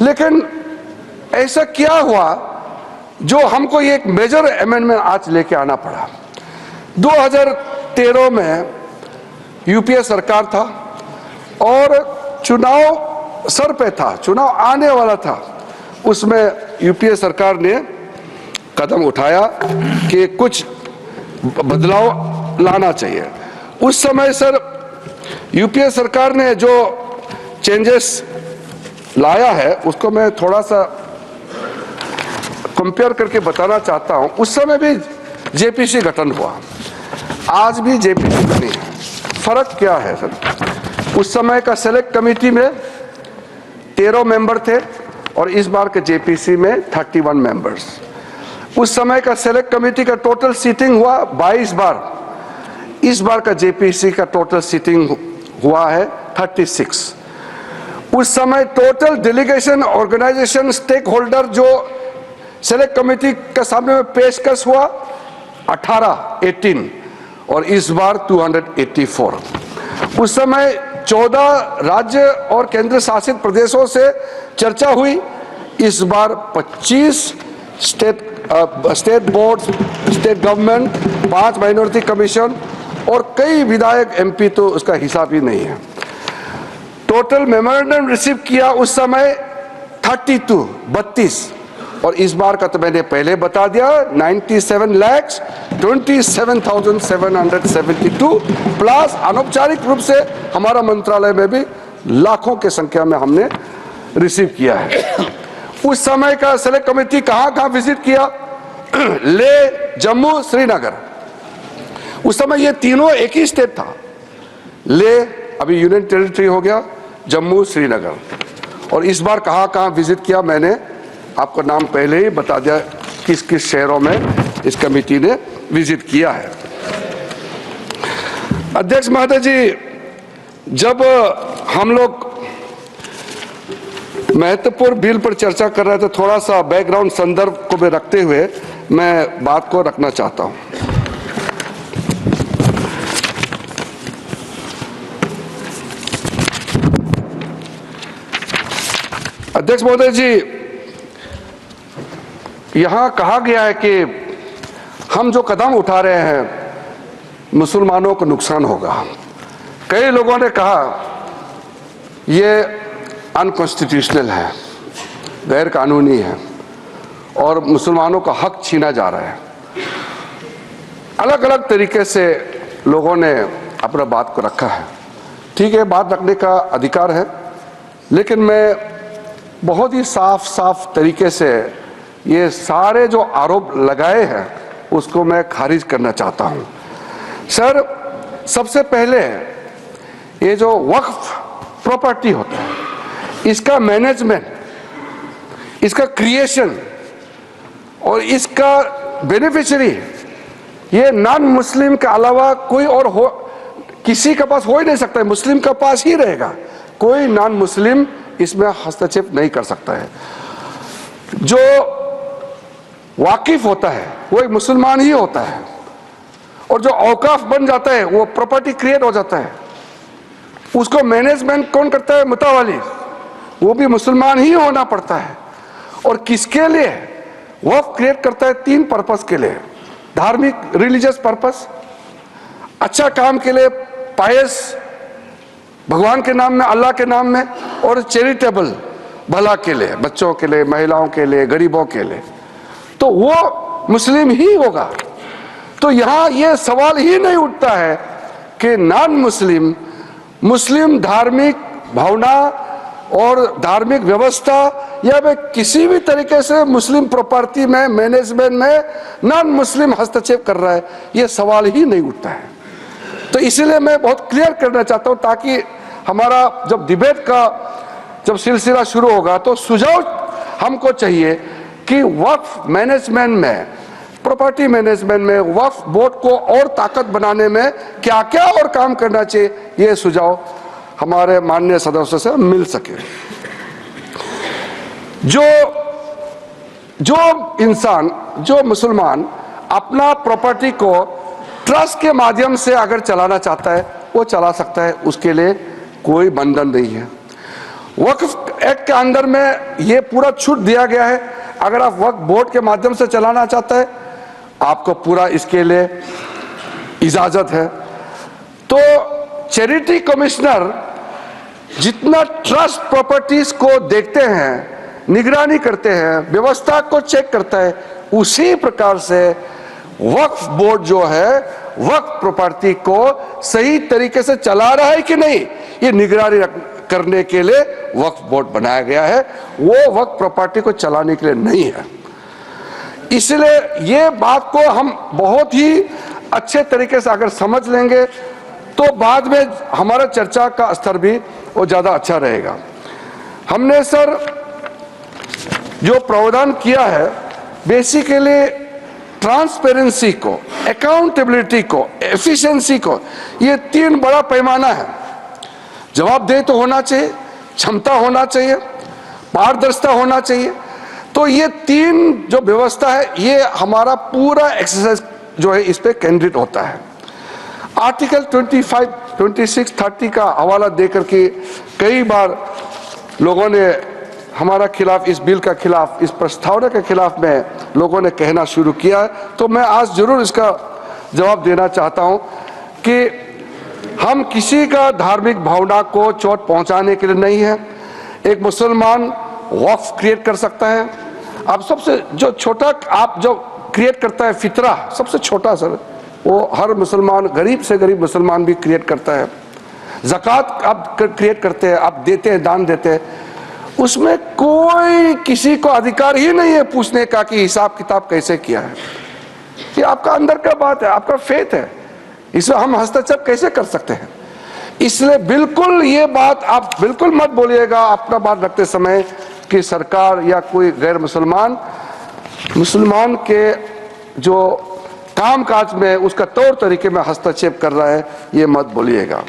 लेकिन ऐसा क्या हुआ जो हमको ये एक मेजर अमेंडमेंट आज लेके आना पड़ा। 2013 में यूपीए सरकार था और चुनाव सर पे था, चुनाव आने वाला था। उसमें यूपीए सरकार ने कदम उठाया कि कुछ बदलाव लाना चाहिए। उस समय सर यूपीए सरकार ने जो चेंजेस लाया है उसको मैं थोड़ा सा कंपेयर करके बताना चाहता हूं। उस समय भी जेपीसी गठन हुआ, आज भी जेपीसी बनी है। फर्क क्या है सर? उस समय का सेलेक्ट कमेटी में 13 मेंबर थे और इस बार के जेपीसी में 31 मेंबर्स। उस समय का सेलेक्ट कमेटी का टोटल सीटिंग हुआ 22 बार, इस बार का जेपीसी का टोटल सीटिंग हुआ है 36। उस समय total delegation, organisation, stakeholder जो सेलेक्ट कमेटी के सामने में पेशकश हुआ 18 और इस बार 284। उस समय 14 राज्य और केंद्र शासित प्रदेशों से चर्चा हुई, इस बार 25 state board, state government, 5 minority commission और कई विधायक एमपी तो उसका हिसाब ही नहीं है। टोटल मेमोरेंडम रिसीव किया उस समय 32 और इस बार का तो मैंने पहले बता दिया 97,27,772 प्लस अनौपचारिक रूप से हमारा मंत्रालय में भी लाखों की संख्या में हमने रिसीव किया है। उस समय का सेलेक्ट कमेटी कहां विजिट किया? ले, जम्मू, श्रीनगर। उस समय ये तीनों एक ही स्टेट था। ले अभी यूनियन टेरिटरी हो गया, जम्मू, श्रीनगर। और इस बार कहां विजिट किया मैंने आपको नाम पहले ही बता दिया, किस किस शहरों में इस कमेटी ने विजिट किया है। अध्यक्ष महोदय जी, जब हम लोग महत्वपूर्ण बिल पर चर्चा कर रहे थे, थोड़ा सा बैकग्राउंड संदर्भ को भी रखते हुए मैं बात को रखना चाहता हूं। अध्यक्ष महोदय जी, यहां कहा गया है कि हम जो कदम उठा रहे हैं मुसलमानों को नुकसान होगा। कई लोगों ने कहा ये अनकॉन्स्टिट्यूशनल है, गैर कानूनी है और मुसलमानों का हक छीना जा रहा है। अलग अलग तरीके से लोगों ने अपना बात को रखा है। ठीक है, बात रखने का अधिकार है, लेकिन मैं बहुत ही साफ तरीके से ये सारे जो आरोप लगाए हैं उसको मैं खारिज करना चाहता हूं। सर, सबसे पहले ये जो वक्फ प्रॉपर्टी होता है, इसका मैनेजमेंट, इसका क्रिएशन और इसका बेनिफिशियरी ये नॉन मुस्लिम के अलावा कोई और हो, किसी के पास हो ही नहीं सकता है, मुस्लिम के पास ही रहेगा। कोई नॉन मुस्लिम इसमें हस्तक्षेप नहीं कर सकता है। जो वाकिफ होता है वो एक मुसलमान ही होता है और जो औकाफ बन जाता है वो प्रॉपर्टी क्रिएट हो जाता है, उसको मैनेजमेंट कौन करता है? मुतावाली, वो भी मुसलमान ही होना पड़ता है। और किसके लिए वक्फ क्रिएट करता है? 3 पर्पस के लिए। धार्मिक, रिलीजियस पर्पस, अच्छा काम के लिए, पायस, भगवान के नाम में, अल्लाह के नाम में, और चैरिटेबल, भला के लिए, बच्चों के लिए, महिलाओं के लिए, गरीबों के लिए, तो वो मुस्लिम ही होगा। तो यहां ये सवाल ही नहीं उठता है कि नॉन मुस्लिम, मुस्लिम धार्मिक भावना और धार्मिक व्यवस्था या वे किसी भी तरीके से मुस्लिम प्रॉपर्टी में, मैनेजमेंट में नॉन मुस्लिम हस्तक्षेप कर रहा है, ये सवाल ही नहीं उठता है। तो इसीलिए मैं बहुत क्लियर करना चाहता हूं, ताकि हमारा जब डिबेट का जब सिलसिला शुरू होगा तो सुझाव हमको चाहिए कि वक्फ मैनेजमेंट में, प्रॉपर्टी मैनेजमेंट में, वक्फ बोर्ड को और ताकत बनाने में क्या क्या और काम करना चाहिए, ये सुझाव हमारे माननीय सदस्यों से मिल सके। जो इंसान, जो मुसलमान अपना प्रॉपर्टी को ट्रस्ट के माध्यम से अगर चलाना चाहता है वो चला सकता है, उसके लिए कोई बंधन नहीं है। वक्फ एक्ट के अंदर में ये पूरा छूट दिया गया है। अगर आप वक्फ बोर्ड के माध्यम से चलाना चाहते हैं, आपको पूरा इसके लिए इजाजत है। तो चैरिटी कमिश्नर जितना ट्रस्ट प्रॉपर्टीज को देखते हैं, निगरानी करते हैं, व्यवस्था को चेक करता है, उसी प्रकार से वक्फ बोर्ड जो है वक्फ प्रॉपर्टी को सही तरीके से चला रहा है कि नहीं, ये निगरानी करने के लिए वक्फ बोर्ड बनाया गया है। वो वक्फ प्रॉपर्टी को चलाने के लिए नहीं है। इसलिए ये बात को हम बहुत ही अच्छे तरीके से अगर समझ लेंगे तो बाद में हमारा चर्चा का स्तर भी वो ज्यादा अच्छा रहेगा। हमने सर जो प्रावधान किया है, बेसिकली ट्रांसपेरेंसी को, अकाउंटेबिलिटी को, एफिशिएंसी को, ये तीन बड़ा पैमाना है। जवाबदेही तो होना चाहिए, क्षमता होना चाहिए, पारदर्शिता होना चाहिए। तो ये तीन जो व्यवस्था है, ये हमारा पूरा एक्सरसाइज जो है इस पे केंद्रित होता है। आर्टिकल 25, 26, 30 का हवाला देकर के कई बार लोगों ने हमारा खिलाफ, इस बिल का खिलाफ, इस प्रस्तावना के खिलाफ में लोगों ने कहना शुरू किया है। तो मैं आज जरूर इसका जवाब देना चाहता हूं कि हम किसी का धार्मिक भावना को चोट पहुंचाने के लिए नहीं है। एक मुसलमान वक्फ क्रिएट कर सकता है। अब सबसे जो छोटा आप जो क्रिएट करता है फितरा, सबसे छोटा सर, वो हर मुसलमान, गरीब से गरीब मुसलमान भी क्रिएट करता है। ज़कात आप क्रिएट करते हैं, आप देते हैं, दान देते हैं, उसमें कोई किसी को अधिकार ही नहीं है पूछने का कि हिसाब किताब कैसे किया है। ये आपका अंदर का बात है, आपका फेथ है, इसमें हम हस्तक्षेप कैसे कर सकते हैं। इसलिए बिल्कुल ये बात आप बिल्कुल मत बोलिएगा अपना बात रखते समय कि सरकार या कोई गैर मुसलमान के जो काम काज में उसका तौर तरीके में हस्तक्षेप कर रहा है, ये मत बोलिएगा।